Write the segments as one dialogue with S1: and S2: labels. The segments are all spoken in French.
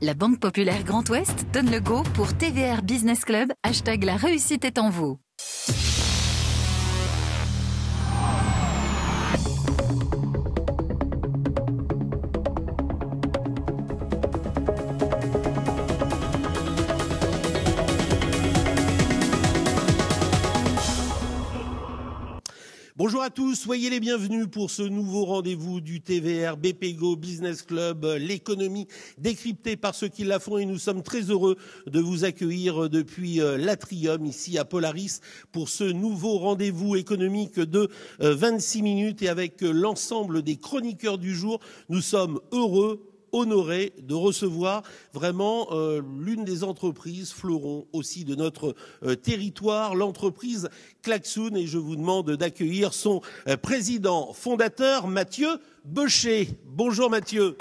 S1: La Banque Populaire Grand Ouest donne le go pour TVR Business Club, hashtag la réussite est en vous.
S2: Bonjour à tous, soyez les bienvenus pour ce nouveau rendez-vous du TVR BPGO Business Club, l'économie décryptée par ceux qui la font, et nous sommes très heureux de vous accueillir depuis l'Atrium ici à Polaris pour ce nouveau rendez-vous économique de 26 minutes, et avec l'ensemble des chroniqueurs du jour, nous sommes heureux, honoré de recevoir vraiment l'une des entreprises fleurons aussi de notre territoire, l'entreprise Klaxoon, et je vous demande d'accueillir son président fondateur, Mathieu Beuchet. Bonjour Mathieu.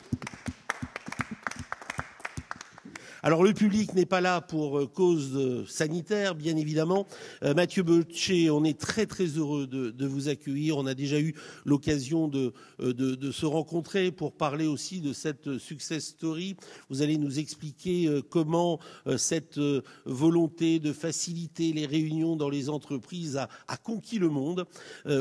S2: Alors le public n'est pas là pour cause sanitaire, bien évidemment. Mathieu Beuchet, on est très très heureux de vous accueillir. On a déjà eu l'occasion de se rencontrer pour parler aussi de cette success story. Vous allez nous expliquer comment cette volonté de faciliter les réunions dans les entreprises a conquis le monde.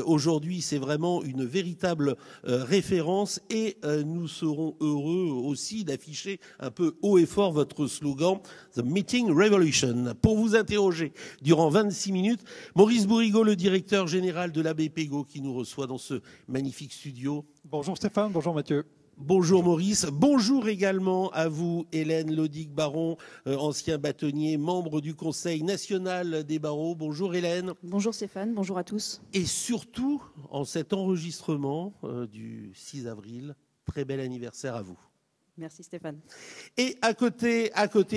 S2: Aujourd'hui, c'est vraiment une véritable référence, et nous serons heureux aussi d'afficher un peu haut et fort votre slogan The Meeting Revolution. Pour vous interroger durant 26 minutes, Maurice Bourrigaud, le directeur général de la BPGO, qui nous reçoit dans ce magnifique studio.
S3: Bonjour Stéphane, bonjour Mathieu.
S2: Bonjour Maurice, bonjour également à vous Hélène Lodic-Baron, ancien bâtonnier, membre du Conseil national des barreaux. Bonjour Hélène.
S4: Bonjour Stéphane, bonjour à tous.
S2: Et surtout, en cet enregistrement du 6 avril, très bel anniversaire à vous.
S4: Merci Stéphane.
S2: Et à côté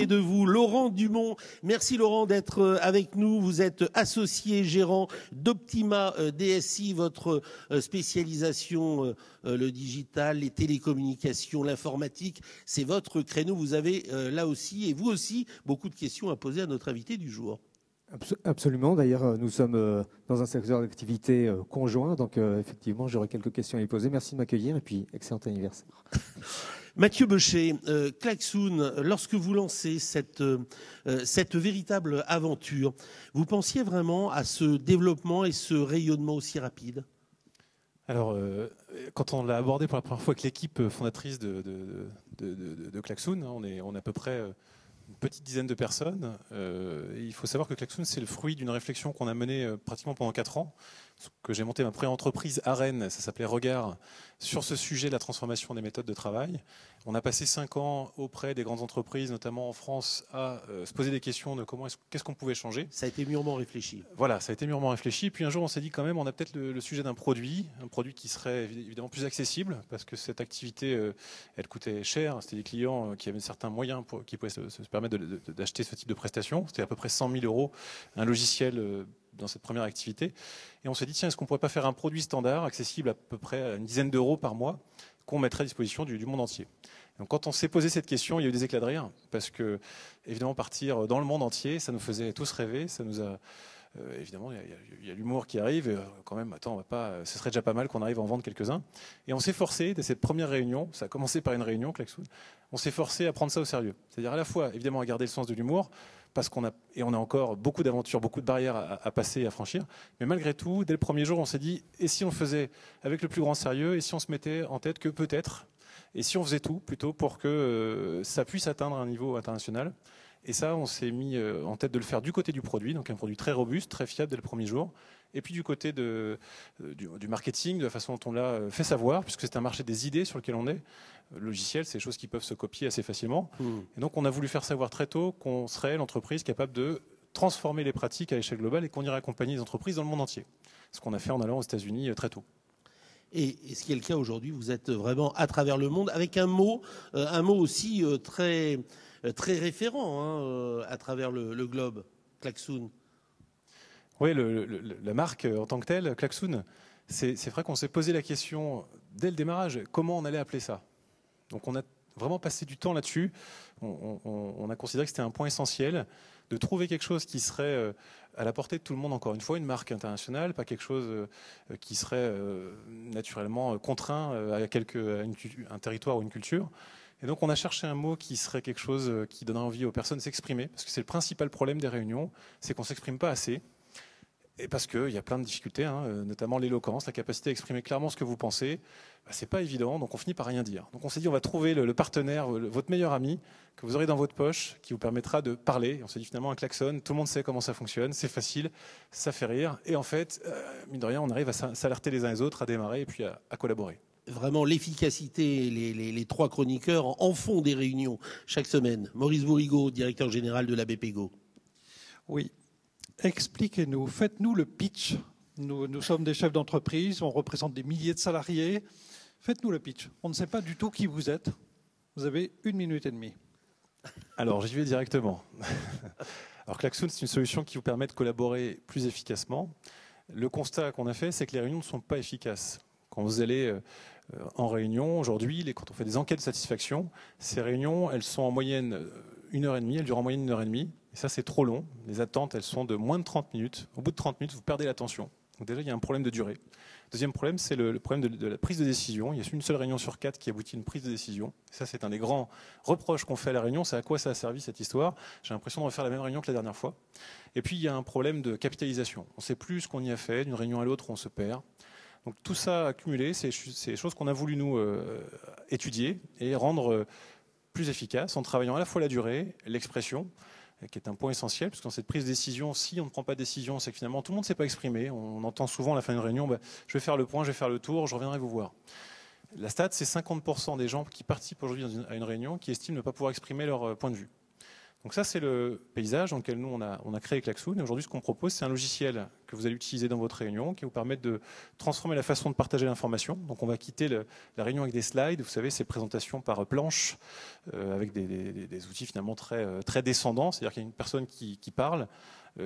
S2: de vous, Laurent Dumont. Merci Laurent d'être avec nous. Vous êtes associé gérant d'Optima DSI, votre spécialisation, le digital, les télécommunications, l'informatique. C'est votre créneau. Vous avez là aussi, et vous aussi, beaucoup de questions à poser à notre invité du jour.
S3: Absolument. D'ailleurs, nous sommes dans un secteur d'activité conjoint. Donc, effectivement, j'aurai quelques questions à y poser. Merci de m'accueillir et puis, excellent anniversaire.
S2: Mathieu Beuchet, Klaxoon, lorsque vous lancez cette véritable aventure, vous pensiez vraiment à ce développement et ce rayonnement aussi rapide ?
S5: Alors, quand on l'a abordé pour la première fois avec l'équipe fondatrice de Klaxoon, on est à peu près une petite dizaine de personnes. Il faut savoir que Klaxoon, c'est le fruit d'une réflexion qu'on a menée pratiquement pendant 4 ans, que j'ai monté ma première entreprise à Rennes, ça s'appelait Regard, sur ce sujet de la transformation des méthodes de travail. On a passé 5 ans auprès des grandes entreprises, notamment en France, à se poser des questions de qu'est-ce qu'on pouvait changer.
S2: Ça a été mûrement réfléchi.
S5: Voilà, ça a été mûrement réfléchi. Puis un jour, on s'est dit quand même, on a peut-être le sujet d'un produit, un produit qui serait évidemment plus accessible, parce que cette activité, elle coûtait cher. C'était des clients qui avaient certains moyens qui pouvaient se permettre d'acheter ce type de prestations. C'était à peu près 100 000 € un logiciel dans cette première activité. Et on s'est dit, tiens, est-ce qu'on ne pourrait pas faire un produit standard, accessible à peu près à une dizaine d'euros par mois, qu'on mettrait à disposition du monde entier. Donc, quand on s'est posé cette question, il y a eu des éclats de rire, parce que, évidemment, partir dans le monde entier, ça nous faisait tous rêver, ça nous a... évidemment, il y a l'humour qui arrive, et, quand même, attends, ce serait déjà pas mal qu'on arrive à en vendre quelques-uns. Et on s'est forcé, dès cette première réunion, ça a commencé par une réunion, Klaxoon, on s'est forcé à prendre ça au sérieux. C'est-à-dire à la fois, évidemment, à garder le sens de l'humour, parce qu'on a encore beaucoup d'aventures, beaucoup de barrières à passer et à franchir. Mais malgré tout, dès le premier jour, on s'est dit, et si on faisait avec le plus grand sérieux, et si on se mettait en tête que peut-être, et si on faisait tout plutôt pour que ça puisse atteindre un niveau international. Et ça, on s'est mis en tête de le faire du côté du produit, donc un produit très robuste, très fiable dès le premier jour. Et puis du côté du marketing, de la façon dont on l'a fait savoir, puisque c'est un marché des idées sur lequel on est. Le logiciel, c'est des choses qui peuvent se copier assez facilement. Et donc on a voulu faire savoir très tôt qu'on serait l'entreprise capable de transformer les pratiques à l'échelle globale et qu'on irait accompagner les entreprises dans le monde entier. Ce qu'on a fait en allant aux États-Unis très tôt.
S2: Et ce qui est le cas aujourd'hui, vous êtes vraiment à travers le monde avec un mot aussi très référent à travers le globe, Klaxoon.
S5: Oui, la marque en tant que telle, Klaxoon, c'est vrai qu'on s'est posé la question dès le démarrage, comment on allait appeler ça. Donc on a vraiment passé du temps là-dessus. On a considéré que c'était un point essentiel de trouver quelque chose qui serait à la portée de tout le monde, encore une fois, une marque internationale, pas quelque chose qui serait naturellement contraint à un territoire ou une culture. Et donc on a cherché un mot qui serait quelque chose qui donnerait envie aux personnes de s'exprimer, parce que c'est le principal problème des réunions, c'est qu'on ne s'exprime pas assez. Et parce qu'il y a plein de difficultés, notamment l'éloquence, la capacité à exprimer clairement ce que vous pensez, c'est pas évident, donc on finit par rien dire. Donc on s'est dit, on va trouver le partenaire, votre meilleur ami, que vous aurez dans votre poche, qui vous permettra de parler. Et on s'est dit finalement un klaxon, tout le monde sait comment ça fonctionne, c'est facile, ça fait rire. Et en fait, mine de rien, on arrive à s'alerter les uns les autres, à démarrer et puis à collaborer.
S2: Vraiment, l'efficacité, les trois chroniqueurs en font des réunions chaque semaine. Maurice Bourrigaud, directeur général de la BPGO.
S6: Oui. Expliquez-nous, faites-nous le pitch. Nous sommes des chefs d'entreprise, on représente des milliers de salariés. Faites-nous le pitch. On ne sait pas du tout qui vous êtes. Vous avez 1 minute et demie.
S5: Alors, j'y vais directement. Alors, Klaxoon, c'est une solution qui vous permet de collaborer plus efficacement. Le constat qu'on a fait, c'est que les réunions ne sont pas efficaces. Quand vous allez en réunion, aujourd'hui, quand on fait des enquêtes de satisfaction, ces réunions, elles sont en moyenne 1h30, elles durent en moyenne 1h30. Et ça, c'est trop long. Les attentes, elles sont de moins de 30 minutes. Au bout de 30 minutes, vous perdez l'attention. Donc déjà, il y a un problème de durée. Deuxième problème, c'est le problème de la prise de décision. Il y a une seule réunion sur 4 qui aboutit à une prise de décision. Et ça, c'est un des grands reproches qu'on fait à la réunion. C'est à quoi ça a servi cette histoire. J'ai l'impression de refaire la même réunion que la dernière fois. Et puis, il y a un problème de capitalisation. On ne sait plus ce qu'on y a fait. D'une réunion à l'autre, on se perd. Donc tout ça accumulé, c'est des choses qu'on a voulu nous étudier et rendre plus efficaces en travaillant à la fois la durée, l'expression, qui est un point essentiel, parce que dans cette prise de décision, si on ne prend pas de décision, c'est que finalement tout le monde ne s'est pas exprimé. On entend souvent à la fin d'une réunion, je vais faire le point, je vais faire le tour, je reviendrai vous voir. La stat, c'est 50% des gens qui participent aujourd'hui à une réunion qui estiment ne pas pouvoir exprimer leur point de vue. Donc ça, c'est le paysage dans lequel nous, on a créé Klaxoon. Et aujourd'hui, ce qu'on propose, c'est un logiciel que vous allez utiliser dans votre réunion qui vous permet de transformer la façon de partager l'information. Donc on va quitter la réunion avec des slides, vous savez, ces présentations par planche, avec des outils finalement très, très descendants. C'est-à-dire qu'il y a une personne qui parle,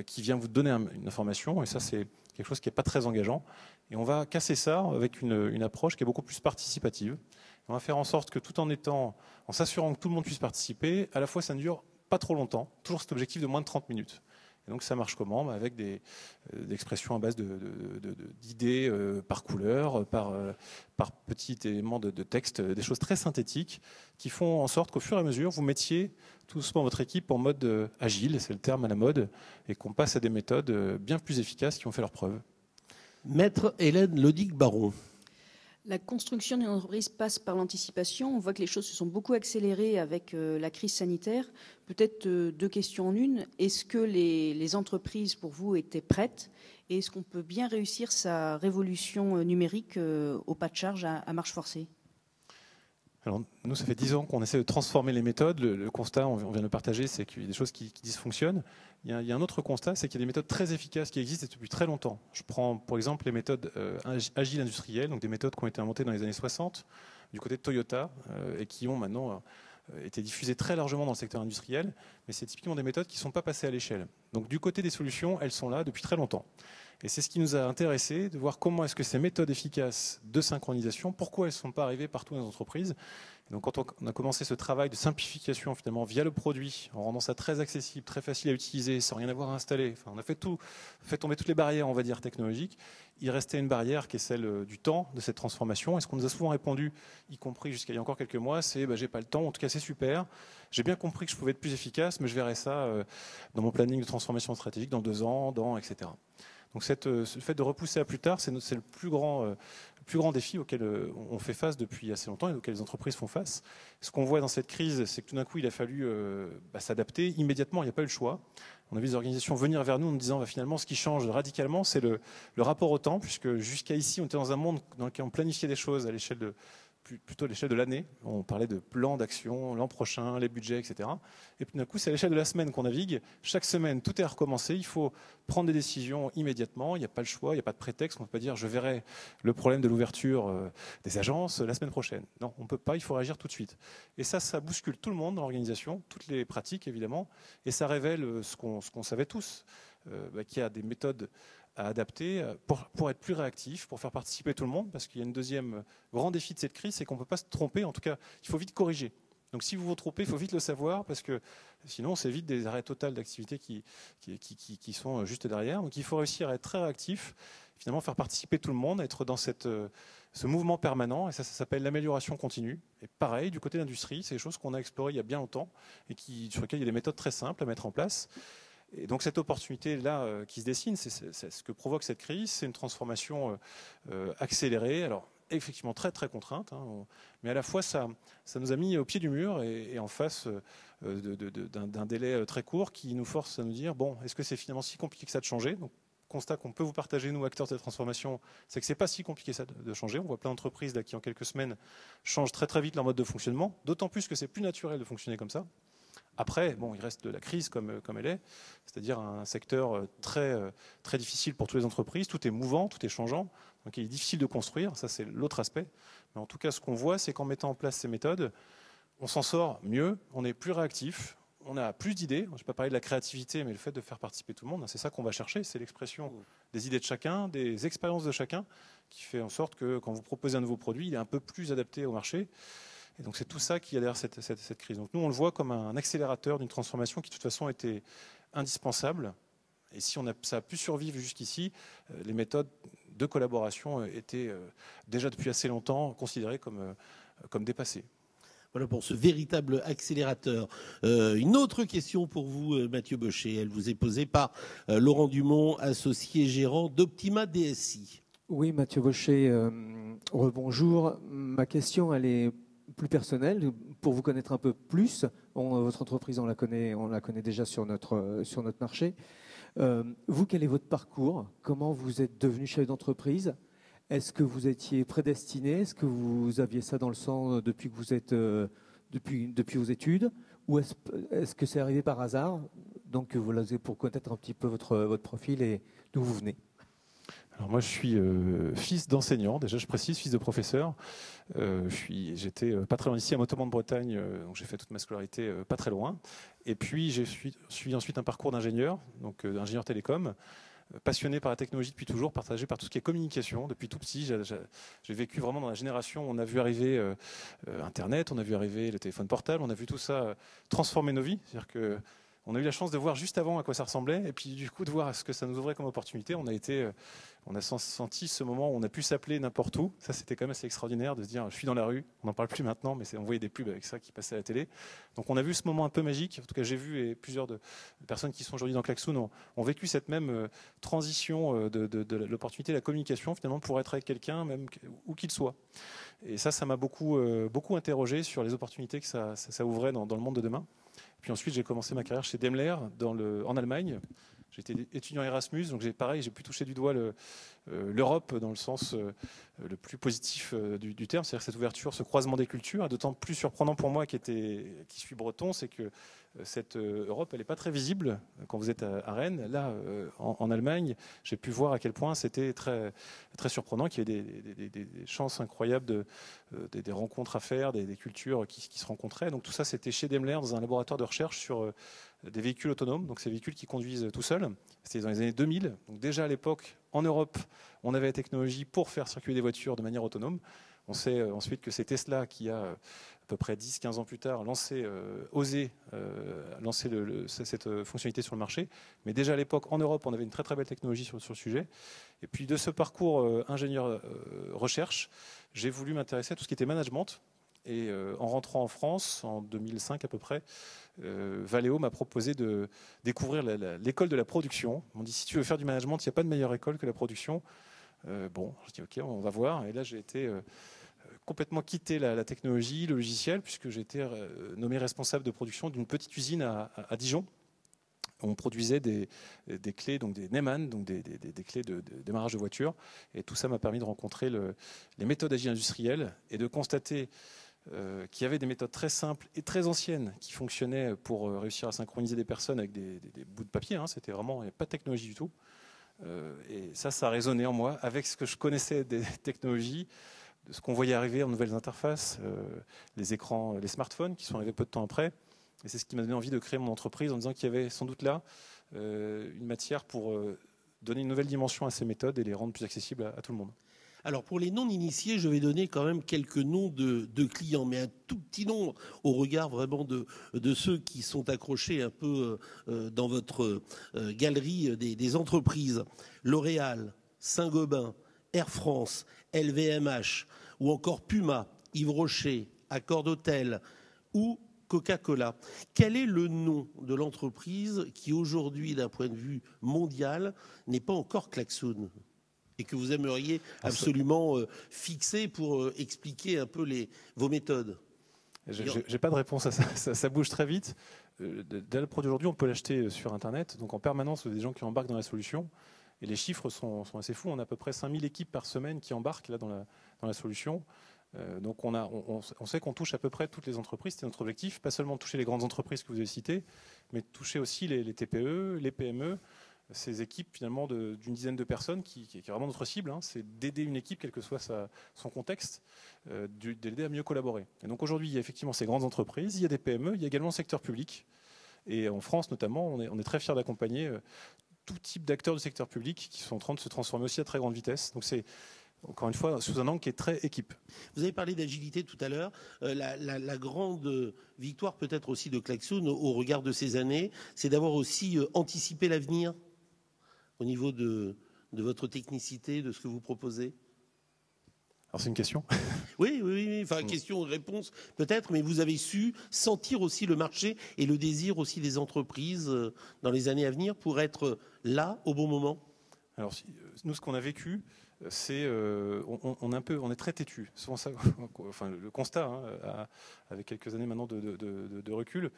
S5: qui vient vous donner une information. Et ça, c'est quelque chose qui n'est pas très engageant. Et on va casser ça avec une approche qui est beaucoup plus participative. On va faire en sorte que tout en s'assurant que tout le monde puisse participer, à la fois ça ne dure pas trop longtemps, toujours cet objectif de moins de 30 minutes. Et donc ça marche comment ? Avec des expressions à base d'idées par couleur, par petits éléments de texte, des choses très synthétiques qui font en sorte qu'au fur et à mesure, vous mettiez tout doucement votre équipe en mode agile, c'est le terme à la mode, et qu'on passe à des méthodes bien plus efficaces qui ont fait leurs preuves.
S2: Maître Hélène Lodic-Baron.
S4: La construction d'une entreprise passe par l'anticipation. On voit que les choses se sont beaucoup accélérées avec la crise sanitaire. Peut-être 2 questions en une. Est-ce que les entreprises, pour vous, étaient prêtes ? Et est-ce qu'on peut bien réussir sa révolution numérique au pas de charge à marche forcée ?
S5: Alors, nous, ça fait 10 ans qu'on essaie de transformer les méthodes. Le constat, on vient de le partager, c'est qu'il y a des choses qui dysfonctionnent. Il y a un autre constat, c'est qu'il y a des méthodes très efficaces qui existent depuis très longtemps. Je prends, pour exemple, les méthodes agiles industrielles, donc des méthodes qui ont été inventées dans les années 60 du côté de Toyota et qui ont maintenant été diffusées très largement dans le secteur industriel. Mais c'est typiquement des méthodes qui ne sont pas passées à l'échelle. Donc, du côté des solutions, elles sont là depuis très longtemps. Et c'est ce qui nous a intéressé de voir comment est-ce que ces méthodes efficaces de synchronisation, pourquoi elles ne sont pas arrivées partout dans les entreprises. Et donc quand on a commencé ce travail de simplification finalement via le produit, en rendant ça très accessible, très facile à utiliser, sans rien avoir à installer, enfin, on a fait tomber toutes les barrières, on va dire, technologiques. Il restait une barrière qui est celle du temps de cette transformation. Et ce qu'on nous a souvent répondu, y compris jusqu'à il y a encore quelques mois, c'est j'ai pas le temps, en tout cas c'est super. J'ai bien compris que je pouvais être plus efficace, mais je verrai ça dans mon planning de transformation stratégique dans 2 ans, etc. Donc ce fait de repousser à plus tard, c'est le plus grand défi auquel on fait face depuis assez longtemps et auquel les entreprises font face. Ce qu'on voit dans cette crise, c'est que tout d'un coup, il a fallu s'adapter immédiatement, il n'y a pas eu le choix. On a vu des organisations venir vers nous en nous disant finalement ce qui change radicalement, c'est le rapport au temps, puisque jusqu'à ici, on était dans un monde dans lequel on planifiait des choses à l'échelle plutôt à l'échelle de l'année. On parlait de plans d'action, l'an prochain, les budgets, etc. Et puis d'un coup, c'est à l'échelle de la semaine qu'on navigue. Chaque semaine, tout est recommencé. Il faut prendre des décisions immédiatement. Il n'y a pas le choix, il n'y a pas de prétexte. On ne peut pas dire je verrai le problème de l'ouverture des agences la semaine prochaine. Non, on ne peut pas, il faut réagir tout de suite. Et ça bouscule tout le monde dans l'organisation, toutes les pratiques évidemment, et ça révèle ce qu'on savait tous, qu'il y a des méthodes à adapter pour être plus réactif, pour faire participer tout le monde, parce qu'il y a un deuxième grand défi de cette crise, c'est qu'on ne peut pas se tromper, en tout cas, il faut vite corriger. Donc si vous vous trompez, il faut vite le savoir parce que sinon on s'évite des arrêts totaux d'activité qui sont juste derrière. Donc il faut réussir à être très réactif, finalement faire participer tout le monde, être dans ce mouvement permanent, et ça s'appelle l'amélioration continue. Et pareil, du côté de l'industrie, c'est des choses qu'on a explorées il y a bien longtemps et sur lesquelles il y a des méthodes très simples à mettre en place. Et donc cette opportunité-là qui se dessine, c'est ce que provoque cette crise, c'est une transformation accélérée. Alors effectivement très très contrainte, mais à la fois ça nous a mis au pied du mur et en face d'un délai très court qui nous force à nous dire bon, est-ce que c'est finalement si compliqué que ça de changer? Donc, constat qu'on peut vous partager, nous, acteurs de cette transformation, c'est que c'est pas si compliqué ça de changer. On voit plein d'entreprises là qui, en quelques semaines, changent très très vite leur mode de fonctionnement, d'autant plus que c'est plus naturel de fonctionner comme ça. Après, bon, il reste de la crise comme elle est, c'est-à-dire un secteur très, très difficile pour toutes les entreprises. Tout est mouvant, tout est changeant, donc il est difficile de construire, ça c'est l'autre aspect. Mais en tout cas, ce qu'on voit, c'est qu'en mettant en place ces méthodes, on s'en sort mieux, on est plus réactif, on a plus d'idées. Je ne vais pas parler de la créativité, mais le fait de faire participer tout le monde, c'est ça qu'on va chercher, c'est l'expression des idées de chacun, des expériences de chacun, qui fait en sorte que quand vous proposez un nouveau produit, il est un peu plus adapté au marché. Et donc c'est tout ça qui est derrière cette crise. Donc nous, on le voit comme un accélérateur d'une transformation qui, de toute façon, était indispensable. Et si ça a pu survivre jusqu'ici, les méthodes de collaboration étaient déjà depuis assez longtemps considérées comme dépassées.
S2: Voilà pour ce véritable accélérateur. Une autre question pour vous, Mathieu Bochet. Elle vous est posée par Laurent Dumont, associé gérant d'Optima DSI.
S3: Oui, Mathieu Bochet, rebonjour. Ma question, elle est plus personnelle. Pour vous connaître un peu plus, votre entreprise, on la connaît déjà sur notre marché. Vous, quel est votre parcours? Comment vous êtes devenu chef d'entreprise? Est-ce que vous étiez prédestiné? Est-ce que vous aviez ça dans le sang depuis que vous êtes depuis vos études? Ou est-ce que c'est arrivé par hasard? Donc voilà, pour connaître un petit peu votre profil et d'où vous venez.
S5: Alors moi, je suis fils d'enseignant, déjà je précise, fils de professeur. J'étais pas très loin d'ici, à Montauban de Bretagne, donc j'ai fait toute ma scolarité pas très loin. Et puis j'ai suivi ensuite un parcours d'ingénieur, donc ingénieur télécom, passionné par la technologie depuis toujours, partagé par tout ce qui est communication. Depuis tout petit, j'ai vécu vraiment dans la génération où on a vu arriver Internet, on a vu arriver le téléphone portable, on a vu tout ça transformer nos vies. C'est-à-dire que on a eu la chance de voir juste avant à quoi ça ressemblait, et puis du coup de voir ce que ça nous ouvrait comme opportunité. On a senti ce moment où on a pu s'appeler n'importe où. Ça, c'était quand même assez extraordinaire de se dire, je suis dans la rue. On n'en parle plus maintenant, mais on voyait des pubs avec ça qui passaient à la télé. Donc on a vu ce moment un peu magique. En tout cas, j'ai vu, et plusieurs de personnes qui sont aujourd'hui dans Klaxoon ont vécu cette même transition de l'opportunité de la communication, finalement, pour être avec quelqu'un, même où qu'il soit. Et ça m'a beaucoup interrogé sur les opportunités que ça ouvrait dans le monde de demain. Puis ensuite, j'ai commencé ma carrière chez Daimler en Allemagne. J'étais étudiant Erasmus, donc j'ai pu toucher du doigt l'Europe dans le sens le plus positif du terme, c'est-à-dire cette ouverture, ce croisement des cultures. Et d'autant plus surprenant pour moi qui suis breton, c'est que cette Europe, elle n'est pas très visible quand vous êtes à Rennes. Là, en Allemagne, j'ai pu voir à quel point c'était très, très surprenant, qu'il y ait des chances incroyables, des rencontres à faire, des cultures qui se rencontraient. Donc tout ça, c'était chez Daimler, dans un laboratoire de recherche sur des véhicules autonomes, donc ces véhicules qui conduisent tout seuls. C'était dans les années 2000. Donc déjà à l'époque, en Europe, on avait la technologie pour faire circuler des voitures de manière autonome. On sait ensuite que c'est Tesla qui a, à peu près 10-15 ans plus tard, osé lancer cette fonctionnalité sur le marché. Mais déjà à l'époque, en Europe, on avait une très très belle technologie sur le sujet. Et puis de ce parcours ingénieur-recherche, j'ai voulu m'intéresser à tout ce qui était management. Et en rentrant en France, en 2005 à peu près, Valeo m'a proposé de découvrir l'école de la production. On m'a dit, si tu veux faire du management, il n'y a pas de meilleure école que la production. Bon, je dis ok, on va voir. Et là, j'ai été complètement quitté la technologie, le logiciel, puisque j'ai été nommé responsable de production d'une petite usine à Dijon. On produisait des clés, donc des Neumann, donc des clés de démarrage de voiture. Et tout ça m'a permis de rencontrer les méthodes agiles industrielles et de constater qu'il y avait des méthodes très simples et très anciennes qui fonctionnaient pour réussir à synchroniser des personnes avec des bouts de papier. C'était vraiment, il n'y avait pas de technologie du tout. Et ça a résonné en moi avec ce que je connaissais des technologies, de ce qu'on voyait arriver en nouvelles interfaces, les écrans, les smartphones qui sont arrivés peu de temps après. Et c'est ce qui m'a donné envie de créer mon entreprise en disant qu'il y avait sans doute là une matière pour donner une nouvelle dimension à ces méthodes et les rendre plus accessibles à tout le monde.
S2: Alors pour les non-initiés, je vais donner quand même quelques noms de clients, mais un tout petit nombre au regard vraiment de ceux qui sont accrochés un peu dans votre galerie des entreprises. L'Oréal, Saint-Gobain, Air France, LVMH ou encore Puma, Yves Rocher, Accor d'Hôtel ou Coca-Cola. Quel est le nom de l'entreprise qui aujourd'hui, d'un point de vue mondial, n'est pas encore Klaxoon et que vous aimeriez absolument fixer pour expliquer un peu vos méthodes?
S5: J'ai pas de réponse à ça. Ça bouge très vite. Dès le produit aujourd'hui, on peut l'acheter sur Internet. Donc en permanence, il y a des gens qui embarquent dans la solution. Et les chiffres sont assez fous. On a à peu près 5000 équipes par semaine qui embarquent là, dans la solution. Donc on sait qu'on touche à peu près toutes les entreprises, c'est notre objectif, pas seulement toucher les grandes entreprises que vous avez citées, mais toucher aussi les TPE, les PME, ces équipes finalement d'une dizaine de personnes qui est vraiment notre cible, hein, c'est d'aider une équipe, quel que soit son contexte, d'aider à mieux collaborer. Et donc aujourd'hui, il y a effectivement ces grandes entreprises, il y a des PME, il y a également le secteur public, et en France notamment, on est très fiers d'accompagner tout type d'acteurs du secteur public qui sont en train de se transformer aussi à très grande vitesse. Donc c'est encore une fois, sous un angle qui est très équipe.
S2: Vous avez parlé d'agilité tout à l'heure. La grande victoire peut-être aussi de Klaxoon au regard de ces années, c'est d'avoir aussi anticipé l'avenir au niveau de votre technicité, de ce que vous proposez.
S5: Alors c'est une question.
S2: Oui. Enfin, question-réponse peut-être, mais vous avez su sentir aussi le marché et le désir aussi des entreprises dans les années à venir pour être là au bon moment.
S5: Alors nous, ce qu'on a vécu, c'est on est très têtu. C'est souvent ça, enfin le constat, hein, avec quelques années maintenant de recul,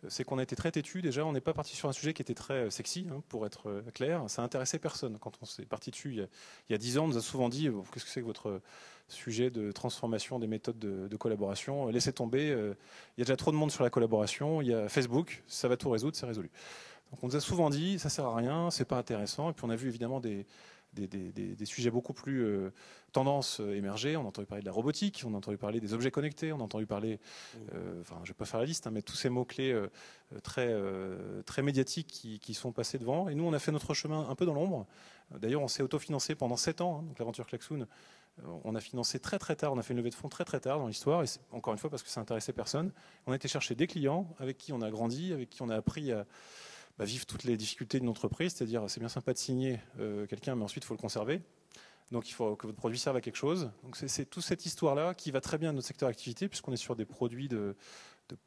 S5: c'est qu'on a été très têtu. Déjà, on n'est pas parti sur un sujet qui était très sexy, hein, pour être clair. Ça intéressait personne. Quand on s'est parti dessus il y a 10 ans, on nous a souvent dit qu'est-ce que c'est que votre sujet de transformation des méthodes de collaboration, laissez tomber. Il y a déjà trop de monde sur la collaboration. Il y a Facebook, ça va tout résoudre, c'est résolu. Donc on nous a souvent dit ça sert à rien, c'est pas intéressant. Et puis on a vu évidemment des sujets beaucoup plus tendances émerger. On a entendu parler de la robotique, on a entendu parler des objets connectés, on a entendu parler, enfin je vais pas faire la liste, hein, mais tous ces mots-clés très médiatiques qui sont passés devant. Et nous, on a fait notre chemin un peu dans l'ombre. D'ailleurs, on s'est autofinancé pendant 7 ans, hein, donc l'aventure Klaxoon. On a financé très très tard, on a fait une levée de fonds très très tard dans l'histoire, et encore une fois parce que ça intéressait personne. On a été chercher des clients avec qui on a grandi, avec qui on a appris à vivre toutes les difficultés d'une entreprise, c'est-à-dire c'est bien sympa de signer quelqu'un, mais ensuite il faut le conserver. Donc il faut que votre produit serve à quelque chose. Donc c'est toute cette histoire-là qui va très bien à notre secteur d'activité, puisqu'on est sur des produits de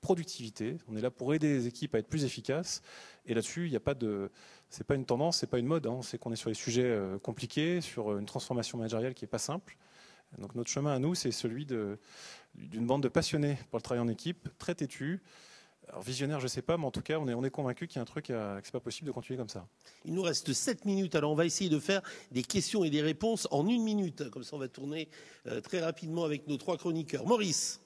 S5: productivité. On est là pour aider les équipes à être plus efficaces. Et là-dessus, il n'y a pas c'est pas une tendance, c'est pas une mode. Hein. C'est qu'on est sur des sujets compliqués, sur une transformation managériale qui n'est pas simple. Donc notre chemin à nous, c'est celui d'une bande de passionnés pour le travail en équipe, très têtus. Alors visionnaire, je ne sais pas, mais en tout cas, on est convaincu qu'il y a un truc, que ce n'est pas possible de continuer comme ça.
S2: Il nous reste 7 minutes, alors on va essayer de faire des questions et des réponses en 1 minute. Comme ça, on va tourner très rapidement avec nos 3 chroniqueurs. Maurice.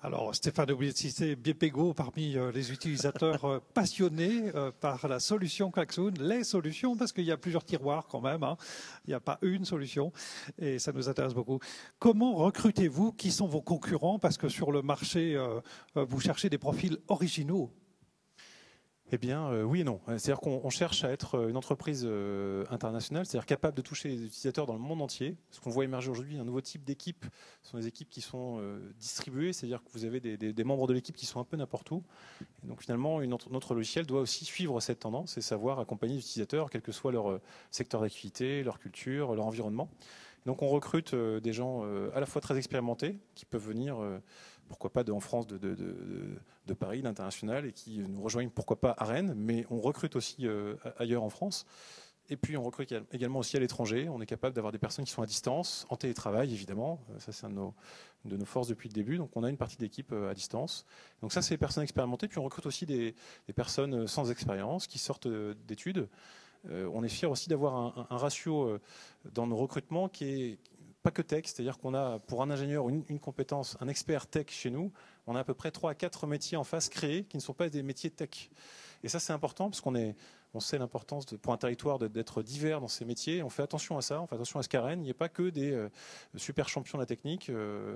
S6: Alors, Stéphane a oublié de citer Biepego parmi les utilisateurs passionnés par la solution Klaxoon, les solutions, parce qu'il y a plusieurs tiroirs quand même, hein. Il n'y a pas une solution, et ça nous intéresse beaucoup. Comment recrutez-vous? Qui sont vos concurrents? Parce que sur le marché, vous cherchez des profils originaux.
S5: Eh bien, oui et non. C'est-à-dire qu'on cherche à être une entreprise internationale, c'est-à-dire capable de toucher les utilisateurs dans le monde entier. Ce qu'on voit émerger aujourd'hui, un nouveau type d'équipe, ce sont des équipes qui sont distribuées, c'est-à-dire que vous avez des membres de l'équipe qui sont un peu n'importe où. Et donc finalement, notre logiciel doit aussi suivre cette tendance et savoir accompagner les utilisateurs, quel que soit leur secteur d'activité, leur culture, leur environnement. Et donc on recrute des gens à la fois très expérimentés, qui peuvent venir... pourquoi pas en France, de Paris, d'international, et qui nous rejoignent, pourquoi pas à Rennes, mais on recrute aussi ailleurs en France. Et puis on recrute également aussi à l'étranger. On est capable d'avoir des personnes qui sont à distance, en télétravail évidemment. Ça, c'est une de nos forces depuis le début. Donc on a une partie d'équipe à distance. Donc ça, c'est les personnes expérimentées. Puis on recrute aussi des personnes sans expérience qui sortent d'études. On est fiers aussi d'avoir un ratio dans nos recrutements qui est pas que tech, c'est-à-dire qu'on a pour un ingénieur une compétence, un expert tech chez nous, on a à peu près 3 à 4 métiers en face créés qui ne sont pas des métiers tech. Et ça, c'est important parce on sait l'importance pour un territoire d'être divers dans ces métiers. On fait attention à ça, on fait attention à ce qu'à Rennes, il n'y ait pas que des super champions de la technique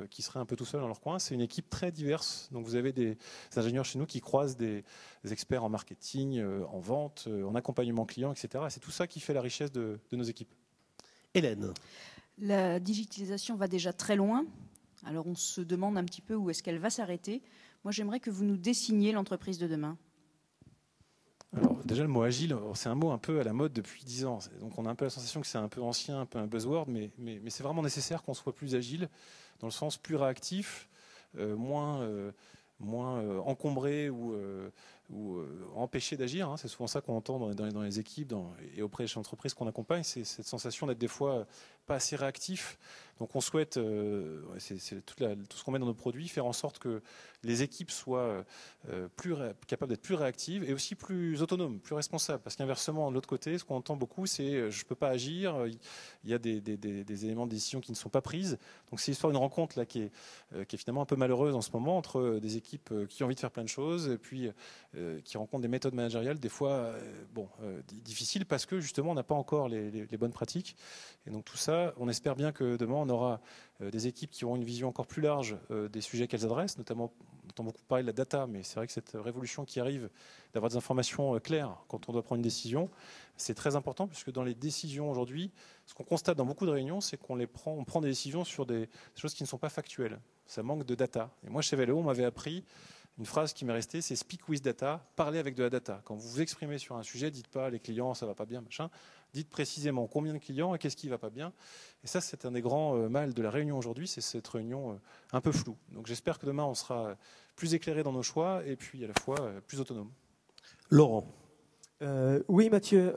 S5: qui seraient un peu tout seuls dans leur coin. C'est une équipe très diverse. Donc vous avez des ingénieurs chez nous qui croisent des experts en marketing, en vente, en accompagnement client, etc. Et c'est tout ça qui fait la richesse de nos équipes.
S2: Hélène.
S4: La digitalisation va déjà très loin. Alors on se demande un petit peu où est-ce qu'elle va s'arrêter. Moi, j'aimerais que vous nous dessiniez l'entreprise de demain.
S5: Alors, déjà, le mot agile, c'est un mot un peu à la mode depuis 10 ans. Donc, on a un peu la sensation que c'est un peu ancien, un peu un buzzword, mais c'est vraiment nécessaire qu'on soit plus agile, dans le sens plus réactif, moins encombré ou empêché d'agir. C'est souvent ça qu'on entend dans les équipes et auprès des entreprises qu'on accompagne. C'est cette sensation d'être des fois pas assez réactif. Donc on souhaite, c'est tout ce qu'on met dans nos produits, faire en sorte que les équipes soient capables d'être plus réactives et aussi plus autonomes, plus responsables. Parce qu'inversement, de l'autre côté, ce qu'on entend beaucoup, c'est je ne peux pas agir, il y a des éléments de décision qui ne sont pas prises. Donc c'est l'histoire d'une rencontre là, qui est finalement un peu malheureuse en ce moment entre des équipes qui ont envie de faire plein de choses et puis qui rencontrent des méthodes managériales des fois difficiles parce que justement on n'a pas encore les bonnes pratiques. Et donc tout ça, on espère bien que demain on aura des équipes qui auront une vision encore plus large des sujets qu'elles adressent, notamment on entend beaucoup parler de la data, mais c'est vrai que cette révolution qui arrive d'avoir des informations claires quand on doit prendre une décision, c'est très important puisque dans les décisions aujourd'hui, ce qu'on constate dans beaucoup de réunions, c'est qu'on prend des décisions sur des choses qui ne sont pas factuelles. Ça manque de data. Et moi chez Valeo, on m'avait appris une phrase qui m'est restée, c'est speak with data, parlez avec de la data. Quand vous vous exprimez sur un sujet, dites pas les clients ça va pas bien, machin. Dites précisément combien de clients et qu'est-ce qui va pas bien. Et ça, c'est un des grands mâles de la réunion aujourd'hui, c'est cette réunion un peu floue. Donc j'espère que demain, on sera plus éclairé dans nos choix et puis à la fois plus autonome.
S2: Laurent.
S3: Oui, Mathieu.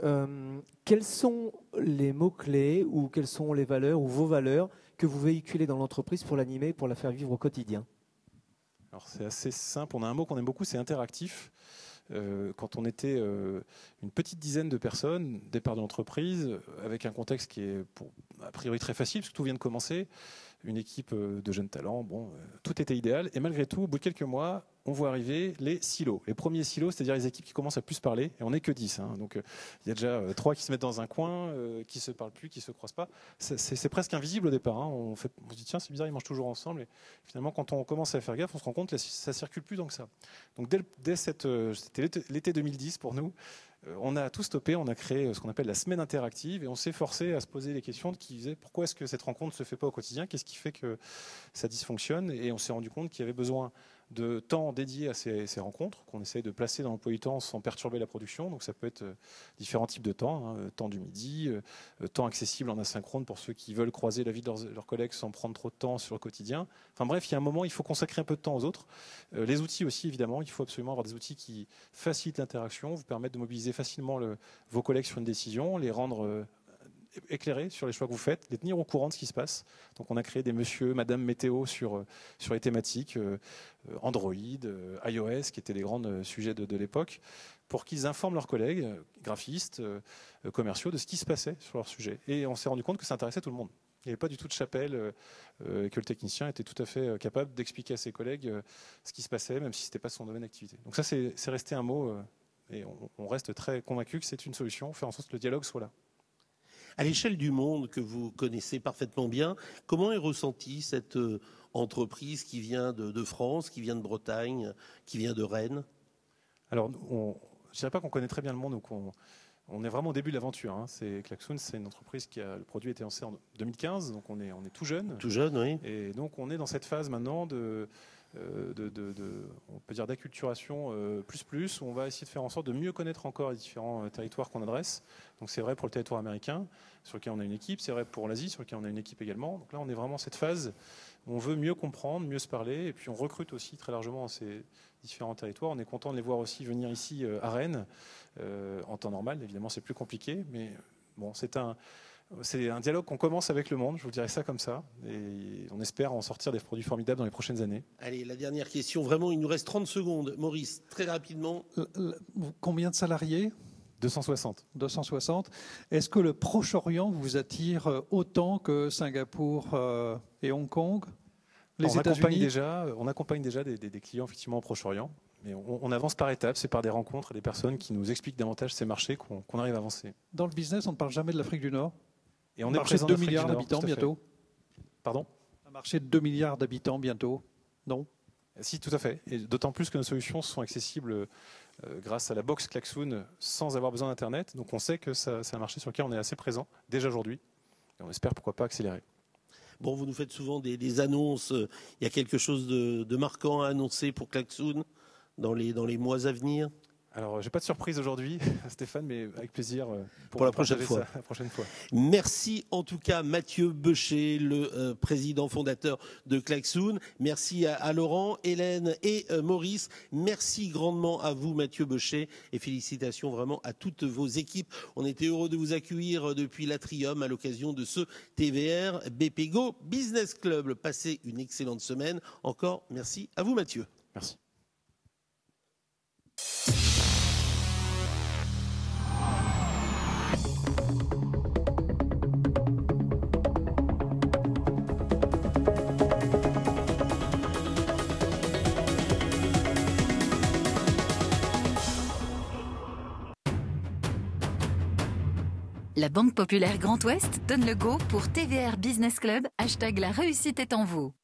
S3: Quels sont les mots-clés ou quelles sont les valeurs ou vos valeurs que vous véhiculez dans l'entreprise pour l'animer, pour la faire vivre au quotidien?
S5: Alors c'est assez simple. On a un mot qu'on aime beaucoup, c'est interactif. Quand on était une petite dizaine de personnes, départ de l'entreprise, avec un contexte qui est a priori très facile, parce que tout vient de commencer, une équipe de jeunes talents, tout était idéal. Et malgré tout, au bout de quelques mois, on voit arriver les silos. Les premiers silos, c'est-à-dire les équipes qui commencent à plus se parler, et on n'est que 10. Donc il y a déjà 3 qui se mettent dans un coin, qui ne se parlent plus, qui ne se croisent pas. C'est presque invisible au départ. On se dit, tiens, c'est bizarre, ils mangent toujours ensemble. Et finalement, quand on commence à faire gaffe, on se rend compte que ça ne circule plus tant que ça. Donc c'était l'été 2010 pour nous. On a tout stoppé, on a créé ce qu'on appelle la semaine interactive et on s'est forcé à se poser les questions qui disaient pourquoi est-ce que cette rencontre ne se fait pas au quotidien, qu'est-ce qui fait que ça dysfonctionne, et on s'est rendu compte qu'il y avait besoin de temps dédié à ces rencontres, qu'on essaye de placer dans l'emploi du temps sans perturber la production. Donc ça peut être différents types de temps, temps du midi, temps accessible en asynchrone pour ceux qui veulent croiser la vie de leurs collègues sans prendre trop de temps sur le quotidien. Enfin bref, il y a un moment, il faut consacrer un peu de temps aux autres. Les outils aussi, évidemment, il faut absolument avoir des outils qui facilitent l'interaction, vous permettent de mobiliser facilement vos collègues sur une décision, les rendre éclairés sur les choix que vous faites, les tenir au courant de ce qui se passe. Donc on a créé des monsieur, madame météo sur les thématiques Android, iOS, qui étaient les grands sujets de l'époque, pour qu'ils informent leurs collègues, graphistes, commerciaux, de ce qui se passait sur leur sujet. Et on s'est rendu compte que ça intéressait tout le monde. Il n'y avait pas du tout de chapelle, et que le technicien était tout à fait capable d'expliquer à ses collègues ce qui se passait, même si ce n'était pas son domaine d'activité. Donc ça, c'est resté un mot, et on reste très convaincu que c'est une solution, faire en sorte que le dialogue soit là.
S2: À l'échelle du monde que vous connaissez parfaitement bien, comment est ressentie cette entreprise qui vient de France, qui vient de Bretagne, qui vient de Rennes?
S5: Alors, je ne dirais pas qu'on connaît très bien le monde, on est vraiment au début de l'aventure. Klaxoon, c'est une entreprise le produit a été lancé en 2015, donc on est tout jeune.
S2: Tout jeune, oui.
S5: Et donc on est dans cette phase maintenant on peut dire d'acculturation plus, où on va essayer de faire en sorte de mieux connaître encore les différents territoires qu'on adresse. Donc c'est vrai pour le territoire américain, sur lequel on a une équipe, c'est vrai pour l'Asie, sur lequel on a une équipe également. Donc là, on est vraiment dans cette phase où on veut mieux comprendre, mieux se parler, et puis on recrute aussi très largement dans ces différents territoires. On est content de les voir aussi venir ici à Rennes, en temps normal. Évidemment, c'est plus compliqué, mais bon, c'est un dialogue qu'on commence avec le monde, je vous dirais ça comme ça, et on espère en sortir des produits formidables dans les prochaines années.
S2: Allez, la dernière question, vraiment, il nous reste 30 secondes. Maurice, très rapidement.
S6: Combien de salariés?
S5: 260.
S6: 260. Est-ce que le Proche-Orient vous attire autant que Singapour et Hong Kong? Les États-Unis?
S5: On accompagne déjà des clients effectivement au Proche-Orient, mais on avance par étapes, c'est par des rencontres et des personnes qui nous expliquent davantage ces marchés qu'on arrive à avancer.
S6: Dans le business, on ne parle jamais de l'Afrique du Nord.
S5: Et on
S6: un
S5: est
S6: marché de
S5: présent
S6: 2
S5: en Afrique
S6: milliards
S5: du Nord,
S6: d'habitants
S5: tout à fait.
S6: bientôt.
S5: Pardon?
S6: Un marché de 2 milliards d'habitants bientôt. Non?
S5: Si, tout à fait. Et d'autant plus que nos solutions sont accessibles grâce à la box Klaxoon sans avoir besoin d'Internet. Donc on sait que c'est un marché sur lequel on est assez présent déjà aujourd'hui. on espère pourquoi pas accélérer.
S2: Bon, vous nous faites souvent des annonces. Il y a quelque chose de marquant à annoncer pour Klaxoon dans les mois à venir?
S5: Alors, j'ai pas de surprise aujourd'hui, Stéphane, mais avec plaisir
S2: pour la prochaine fois.
S5: La prochaine fois.
S2: Merci en tout cas Mathieu Beuchet, le président fondateur de Klaxoon. Merci à Laurent, Hélène et Maurice. Merci grandement à vous Mathieu Beuchet et félicitations vraiment à toutes vos équipes. On était heureux de vous accueillir depuis l'Atrium à l'occasion de ce TVR BPGO Business Club. Passez une excellente semaine. Encore merci à vous Mathieu.
S5: Merci.
S1: La Banque Populaire Grand Ouest donne le go pour TVR Business Club, #la réussite est en vous.